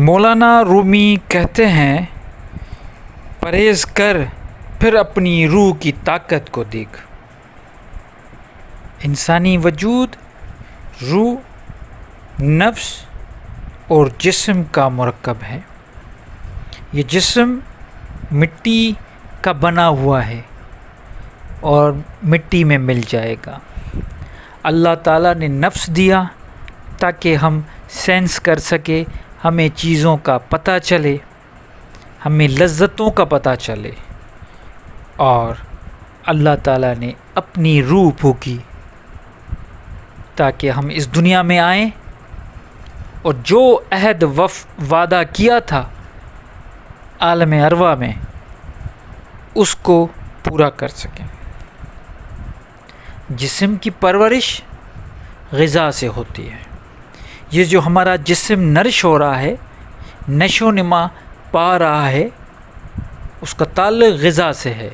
مولانا رومی کہتے ہیں، پرہیز کر پھر اپنی روح کی طاقت کو دیکھ۔ انسانی وجود روح، نفس اور جسم کا مرکب ہے۔ یہ جسم مٹی کا بنا ہوا ہے اور مٹی میں مل جائے گا۔ اللہ تعالیٰ نے نفس دیا تاکہ ہم سینس کر سکے، ہمیں چیزوں کا پتہ چلے، ہمیں لذتوں کا پتہ چلے، اور اللہ تعالیٰ نے اپنی روح پھونکی تاکہ ہم اس دنیا میں آئیں اور جو عہد وعدہ کیا تھا عالم ارواح میں اس کو پورا کر سکیں۔ جسم کی پرورش غذا سے ہوتی ہے۔ یہ جو ہمارا جسم نرش ہو رہا ہے، نشو و نما پا رہا ہے، اس کا تعلق غذا سے ہے۔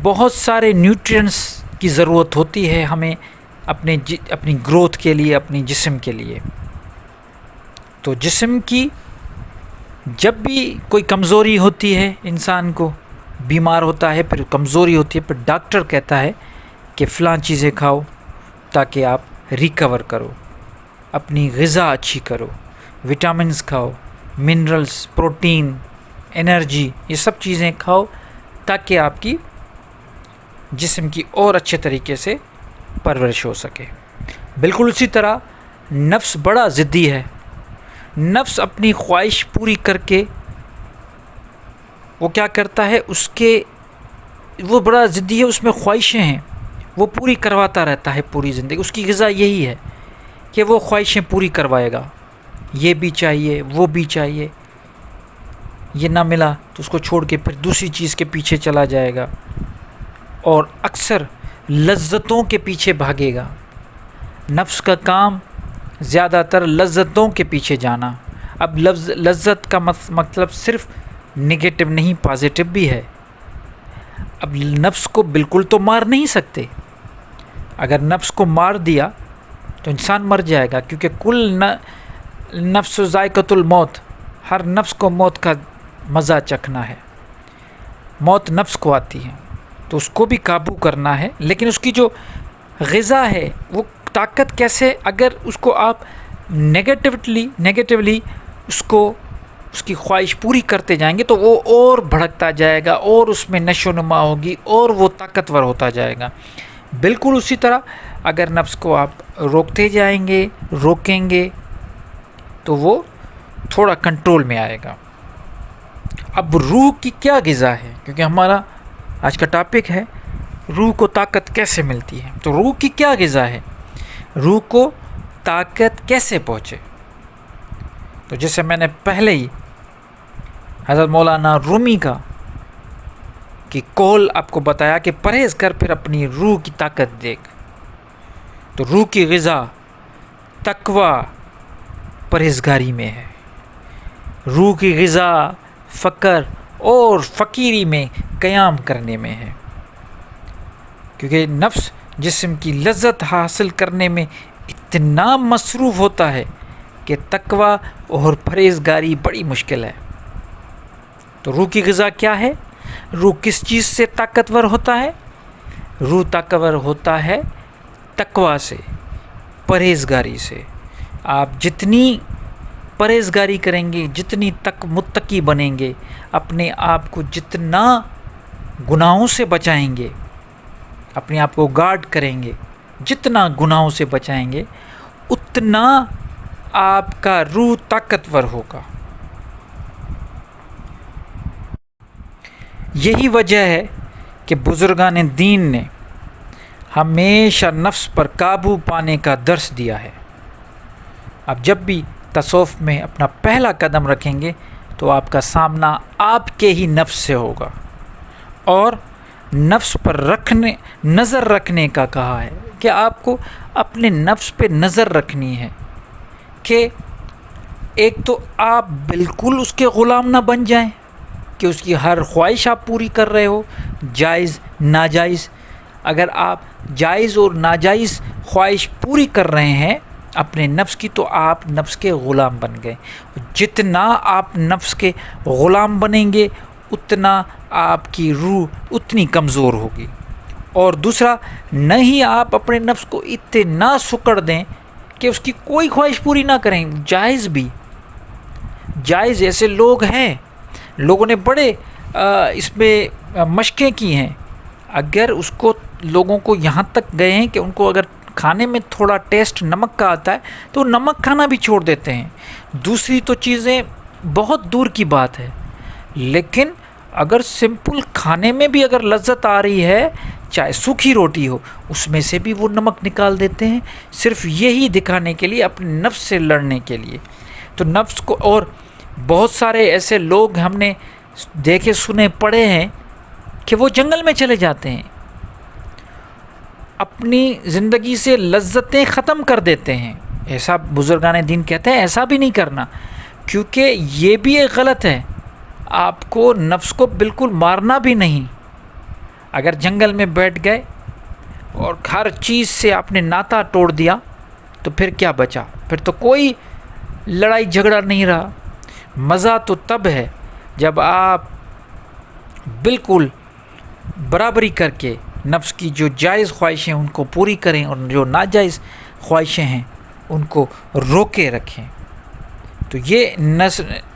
بہت سارے نیوٹرینٹس کی ضرورت ہوتی ہے ہمیں اپنی گروتھ کے لیے، اپنی جسم کے لیے۔ تو جسم کی جب بھی کوئی کمزوری ہوتی ہے، انسان کو بیمار ہوتا ہے، پھر کمزوری ہوتی ہے، پھر ڈاکٹر کہتا ہے کہ فلاں چیزیں کھاؤ تاکہ آپ ریکور کرو، اپنی غذا اچھی کرو، وٹامنز کھاؤ، منرلز، پروٹین، انرجی، یہ سب چیزیں کھاؤ تاکہ آپ کی جسم کی اور اچھے طریقے سے پرورش ہو سکے۔ بالکل اسی طرح نفس بڑا ضدی ہے۔ نفس اپنی خواہش پوری کر کے وہ کیا کرتا ہے، وہ بڑا ضدی ہے، اس میں خواہشیں ہیں، وہ پوری کرواتا رہتا ہے پوری زندگی۔ اس کی غذا یہی ہے کہ وہ خواہشیں پوری کروائے گا، یہ بھی چاہیے، وہ بھی چاہیے، یہ نہ ملا تو اس کو چھوڑ کے پھر دوسری چیز کے پیچھے چلا جائے گا، اور اکثر لذتوں کے پیچھے بھاگے گا۔ نفس کا کام زیادہ تر لذتوں کے پیچھے جانا۔ اب لذت کا مطلب صرف نگیٹو نہیں، پازیٹیو بھی ہے۔ اب نفس کو بالکل تو مار نہیں سکتے۔ اگر نفس کو مار دیا تو انسان مر جائے گا، کیونکہ کل نفس ذائقۃ الموت، ہر نفس کو موت کا مزہ چکھنا ہے۔ موت نفس کو آتی ہے تو اس کو بھی قابو کرنا ہے، لیکن اس کی جو غذا ہے وہ طاقت کیسے، اگر اس کو آپ نیگیٹیولی اس کی خواہش پوری کرتے جائیں گے تو وہ اور بھڑکتا جائے گا، اور اس میں نشو و نما ہوگی، اور وہ طاقتور ہوتا جائے گا۔ بالکل اسی طرح اگر نفس کو آپ روکیں گے تو وہ تھوڑا کنٹرول میں آئے گا۔ اب روح کی کیا غذا ہے، کیونکہ ہمارا آج کا ٹاپک ہے روح کو طاقت کیسے ملتی ہے، تو روح کی کیا غذا ہے، روح کو طاقت کیسے پہنچے؟ تو جیسے میں نے پہلے ہی حضرت مولانا رومی کا کہ قول آپ کو بتایا کہ پرہیز کر پھر اپنی روح کی طاقت دیکھ، تو روح کی غذا تقوی، پرہیزگاری میں ہے۔ روح کی غذا فقر اور فقیری میں قیام کرنے میں ہے، کیونکہ نفس جسم کی لذت حاصل کرنے میں اتنا مصروف ہوتا ہے کہ تقوی اور پرہیزگاری بڑی مشکل ہے۔ تو روح کی غذا کیا ہے؟ روح کس چیز سے طاقتور ہوتا ہے؟ روح طاقتور ہوتا ہے تقوی سے، پرہیزگاری سے۔ آپ جتنی پرہیزگاری کریں گے، جتنی متقی بنیں گے، اپنے آپ کو جتنا گناہوں سے بچائیں گے، اپنے آپ کو گارڈ کریں گے، جتنا گناہوں سے بچائیں گے، اتنا آپ کا روح طاقتور ہوگا۔ یہی وجہ ہے کہ بزرگان دین نے ہمیشہ نفس پر قابو پانے کا درس دیا ہے۔ اب جب بھی تصوف میں اپنا پہلا قدم رکھیں گے تو آپ کا سامنا آپ کے ہی نفس سے ہوگا، اور نفس پر نظر رکھنے کا کہا ہے کہ آپ کو اپنے نفس پہ نظر رکھنی ہے، کہ ایک تو آپ بالکل اس کے غلام نہ بن جائیں کہ اس کی ہر خواہش آپ پوری کر رہے ہو، جائز ناجائز۔ اگر آپ جائز اور ناجائز خواہش پوری کر رہے ہیں اپنے نفس کی تو آپ نفس کے غلام بن گئے. جتنا آپ نفس کے غلام بنیں گے اتنا آپ کی روح اتنی کمزور ہوگی. اور دوسرا، نہیں آپ اپنے نفس کو اتنا سکڑ دیں کہ اس کی کوئی خواہش پوری نہ کریں. جائز ایسے لوگ ہیں، لوگوں نے بڑے اس میں مشقیں کی ہیں. اگر اس کو لوگوں کو یہاں تک گئے ہیں کہ ان کو اگر کھانے میں تھوڑا ٹیسٹ نمک کا آتا ہے تو نمک کھانا بھی چھوڑ دیتے ہیں. دوسری تو چیزیں بہت دور کی بات ہے، لیکن اگر سمپل کھانے میں بھی اگر لذت آ رہی ہے، چاہے سوکھی روٹی ہو، اس میں سے بھی وہ نمک نکال دیتے ہیں، صرف یہی دکھانے کے لیے، اپنے نفس سے لڑنے کے لیے. تو نفس کو، اور بہت سارے ایسے لوگ ہم نے دیکھے سنے پڑھے ہیں کہ وہ جنگل میں چلے جاتے ہیں، اپنی زندگی سے لذتیں ختم کر دیتے ہیں. ایسا بزرگان دین کہتے ہیں ایسا بھی نہیں کرنا، کیونکہ یہ بھی ایک غلط ہے. آپ کو نفس کو بالکل مارنا بھی نہیں. اگر جنگل میں بیٹھ گئے اور ہر چیز سے آپ نے ناتا توڑ دیا تو پھر کیا بچا؟ پھر تو کوئی لڑائی جھگڑا نہیں رہا. مزہ تو تب ہے جب آپ بالکل برابری کر کے نفس کی جو جائز خواہشیں ان کو پوری کریں اور جو ناجائز خواہشیں ہیں ان کو روکے رکھیں. تو یہ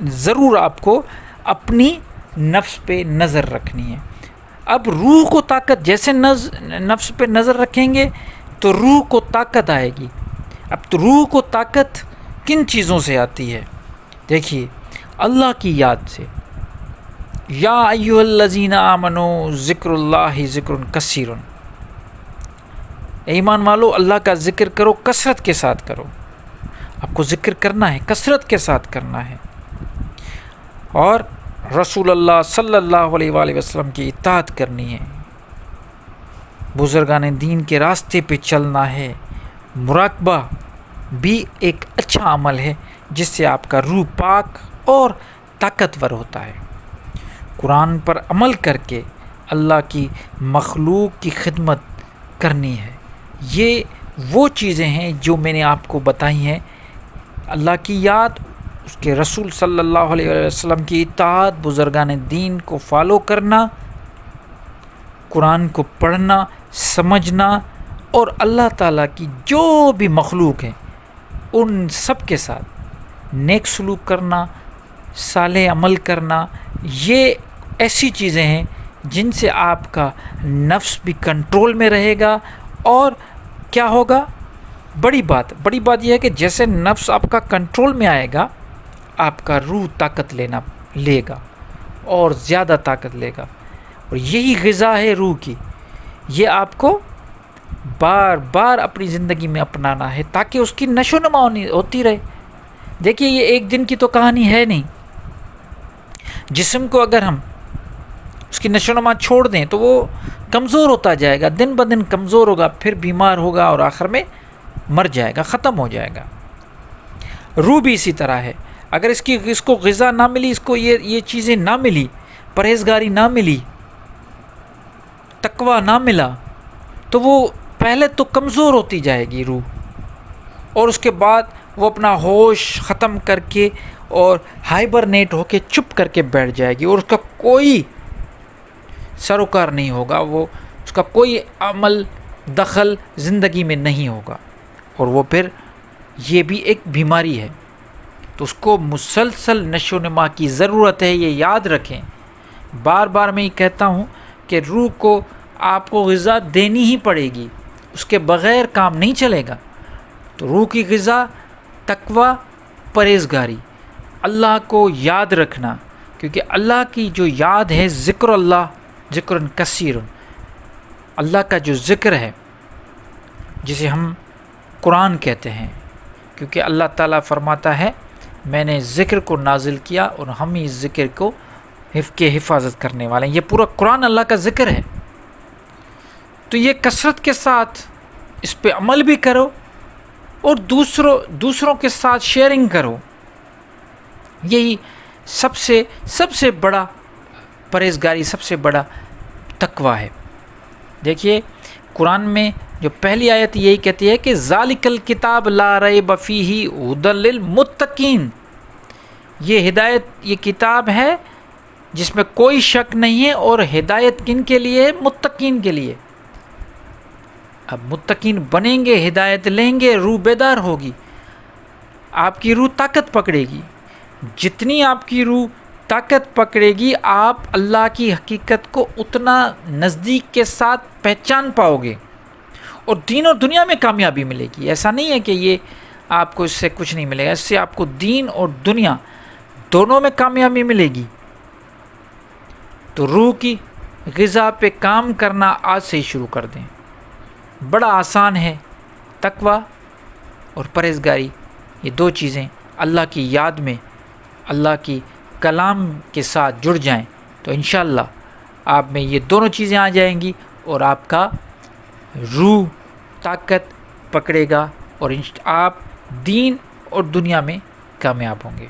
ضرور آپ کو اپنی نفس پہ نظر رکھنی ہے. اب روح کو طاقت، جیسے نفس پہ نظر رکھیں گے تو روح کو طاقت آئے گی. اب تو روح کو طاقت کن چیزوں سے آتی ہے؟ دیکھیے، اللہ کی یاد سے. یا ایھا الذین آمنوا ذکر اللہ ذکر کثیر. ایمان والو، اللہ کا ذکر کرو، کثرت کے ساتھ کرو. آپ کو ذکر کرنا ہے، کثرت کے ساتھ کرنا ہے، اور رسول اللہ صلی اللہ علیہ وآلہ وسلم کی اطاعت کرنی ہے، بزرگان دین کے راستے پہ چلنا ہے. مراقبہ بھی ایک اچھا عمل ہے جس سے آپ کا روح پاک اور طاقتور ہوتا ہے. قرآن پر عمل کر کے اللہ کی مخلوق کی خدمت کرنی ہے. یہ وہ چیزیں ہیں جو میں نے آپ کو بتائی ہیں. اللہ کی یاد، اس کے رسول صلی اللہ علیہ وسلم کی اطاعت، بزرگان دین کو فالو کرنا، قرآن کو پڑھنا، سمجھنا، اور اللہ تعالیٰ کی جو بھی مخلوق ہے ان سب کے ساتھ نیک سلوک کرنا، صالح عمل کرنا. یہ ایسی چیزیں ہیں جن سے آپ کا نفس بھی کنٹرول میں رہے گا. اور کیا ہوگا؟ بڑی بات یہ ہے کہ جیسے نفس آپ کا کنٹرول میں آئے گا، آپ کا روح طاقت لے گا اور زیادہ طاقت لے گا. اور یہی غذا ہے روح کی. یہ آپ کو بار بار اپنی زندگی میں اپنانا ہے تاکہ اس کی نشو و نما ہوتی رہے. دیکھیے، یہ ایک دن کی تو کہانی ہے نہیں. جسم کو اگر ہم اس کی نشو و نما چھوڑ دیں تو وہ کمزور ہوتا جائے گا، دن بدن کمزور ہوگا، پھر بیمار ہوگا اور آخر میں مر جائے گا، ختم ہو جائے گا. روح بھی اسی طرح ہے. اگر اس کو غذا نہ ملی، اس کو یہ چیزیں نہ ملی، پرہیزگاری نہ ملی، تقویٰ نہ ملا، تو وہ پہلے تو کمزور ہوتی جائے گی روح، اور اس کے بعد وہ اپنا ہوش ختم کر کے اور ہائبرنیٹ ہو کے چپ کر کے بیٹھ جائے گی، اور اس کا کوئی سروکار نہیں ہوگا، اس کا کوئی عمل دخل زندگی میں نہیں ہوگا. اور وہ پھر یہ بھی ایک بیماری ہے. تو اس کو مسلسل نشو و نما کی ضرورت ہے. یہ یاد رکھیں، بار بار میں یہ کہتا ہوں کہ روح کو آپ کو غذا دینی ہی پڑے گی، اس کے بغیر کام نہیں چلے گا. تو روح کی غذا تقویٰ، پرہیزگاری، اللہ کو یاد رکھنا، کیونکہ اللہ کی جو یاد ہے، ذکر اللہ ذکر کثیر، اللہ کا جو ذکر ہے جسے ہم قرآن کہتے ہیں، کیونکہ اللہ تعالیٰ فرماتا ہے میں نے ذکر کو نازل کیا اور ہم ہی اس ذکر کو حفاظت کرنے والے ہیں. یہ پورا قرآن اللہ کا ذکر ہے. تو یہ کثرت کے ساتھ اس پہ عمل بھی کرو اور دوسروں کے ساتھ شیئرنگ کرو. یہی سب سے بڑا پرہیزگاری، سب سے بڑا تقویٰ ہے. دیکھیے، قرآن میں جو پہلی آیت یہی کہتی ہے کہ ذالک الکتاب لا ریب فیہ ھدی للمتقین، یہ ہدایت، یہ کتاب ہے جس میں کوئی شک نہیں ہے، اور ہدایت کن کے لیے؟ متقین کے لیے۔ اب متقین بنیں گے، ہدایت لیں گے، روح بیدار ہوگی، آپ کی روح طاقت پکڑے گی۔ جتنی آپ کی روح طاقت پکڑے گی، آپ اللہ کی حقیقت کو اتنا نزدیک کے ساتھ پہچان پاؤ گے، اور دین اور دنیا میں کامیابی ملے گی۔ ایسا نہیں ہے کہ یہ آپ کو اس سے کچھ نہیں ملے گا، اس سے آپ کو دین اور دنیا دونوں میں کامیابی ملے گی۔ تو روح کی غذا پہ کام کرنا آج سے ہی شروع کر دیں۔ بڑا آسان ہے، تقوی اور پرہیزگاری، یہ دو چیزیں اللہ کی یاد میں، اللہ کی کلام کے ساتھ جڑ جائیں تو انشاءاللہ آپ میں یہ دونوں چیزیں آ جائیں گی، اور آپ کا روح طاقت پکڑے گا، اور آپ دین اور دنیا میں کامیاب ہوں گے۔